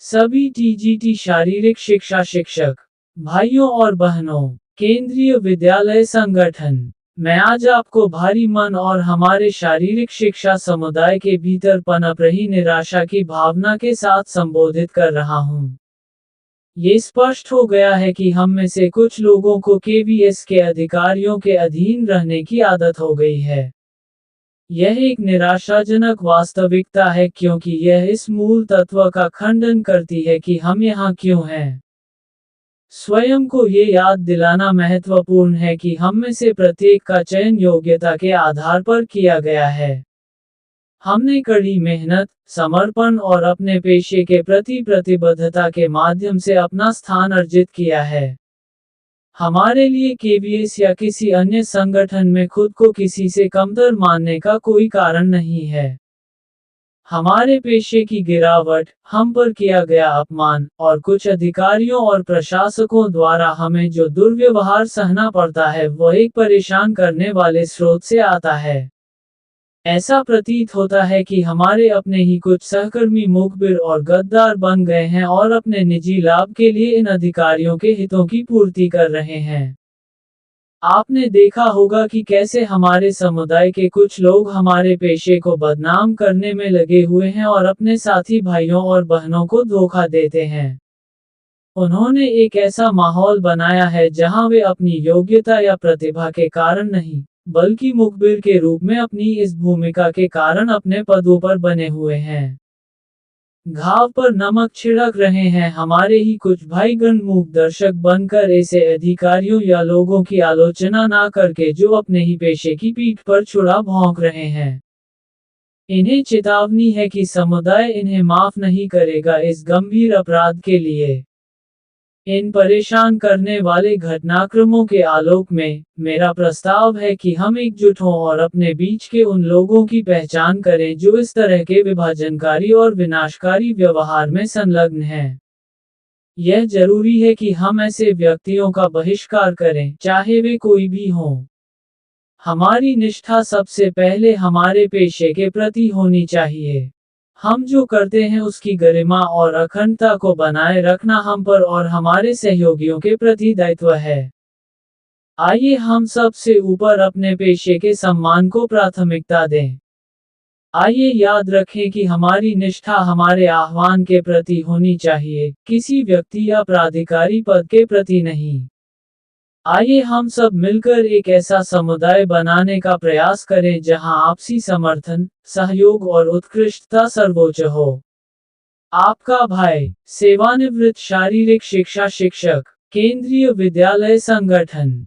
सभी टीजीटी शारीरिक शिक्षा शिक्षक भाइयों और बहनों, केंद्रीय विद्यालय संगठन, मैं आज आपको भारी मन और हमारे शारीरिक शिक्षा समुदाय के भीतर पनप रही निराशा की भावना के साथ संबोधित कर रहा हूँ। ये स्पष्ट हो गया है कि हम में से कुछ लोगों को केवीएस के अधिकारियों के अधीन रहने की आदत हो गई है। यह एक निराशाजनक वास्तविकता है क्योंकि यह इस मूल तत्व का खंडन करती है कि हम यहाँ क्यों हैं। स्वयं को ये याद दिलाना महत्वपूर्ण है कि हम में से प्रत्येक का चयन योग्यता के आधार पर किया गया है। हमने कड़ी मेहनत, समर्पण और अपने पेशे के प्रति प्रतिबद्धता के माध्यम से अपना स्थान अर्जित किया है। हमारे लिए केवीएस या किसी अन्य संगठन में खुद को किसी से कमतर मानने का कोई कारण नहीं है। हमारे पेशे की गिरावट, हम पर किया गया अपमान, और कुछ अधिकारियों और प्रशासकों द्वारा हमें जो दुर्व्यवहार सहना पड़ता है वह एक परेशान करने वाले स्रोत से आता है। ऐसा प्रतीत होता है कि हमारे अपने ही कुछ सहकर्मी मुखबिर और गद्दार बन गए हैं और अपने निजी लाभ के लिए इन अधिकारियों के हितों की पूर्ति कर रहे हैं। आपने देखा होगा कि कैसे हमारे समुदाय के कुछ लोग हमारे पेशे को बदनाम करने में लगे हुए हैं और अपने साथी भाइयों और बहनों को धोखा देते हैं। उन्होंने एक ऐसा माहौल बनाया है जहां वे अपनी योग्यता या प्रतिभा के कारण नहीं, बल्कि मुखबिर के रूप में अपनी इस भूमिका के कारण अपने पदों पर बने हुए हैं। घाव पर नमक छिड़क रहे हैं हमारे ही कुछ भाईगण मूक दर्शक बनकर ऐसे अधिकारियों या लोगों की आलोचना ना करके जो अपने ही पेशे की पीठ पर छुरा भौंक रहे हैं। इन्हें चेतावनी है कि समुदाय इन्हें माफ नहीं करेगा इस गंभीर अपराध के लिए। इन परेशान करने वाले घटनाक्रमों के आलोक में, मेरा प्रस्ताव है कि हम एकजुट हों और अपने बीच के उन लोगों की पहचान करें जो इस तरह के विभाजनकारी और विनाशकारी व्यवहार में संलग्न हैं। यह जरूरी है कि हम ऐसे व्यक्तियों का बहिष्कार करें, चाहे वे कोई भी हों। हमारी निष्ठा सबसे पहले हमारे पेशे के प्रति होनी चाहिए। हम जो करते हैं उसकी गरिमा और अखंडता को बनाए रखना हम पर और हमारे सहयोगियों के प्रति दायित्व है। आइए हम सबसे ऊपर अपने पेशे के सम्मान को प्राथमिकता दें। आइए याद रखें कि हमारी निष्ठा हमारे आह्वान के प्रति होनी चाहिए, किसी व्यक्ति या प्राधिकारी पद के प्रति नहीं। आइए हम सब मिलकर एक ऐसा समुदाय बनाने का प्रयास करें जहां आपसी समर्थन, सहयोग और उत्कृष्टता सर्वोच्च हो। आपका भाई, सेवानिवृत्त शारीरिक शिक्षा शिक्षक, केंद्रीय विद्यालय संगठन।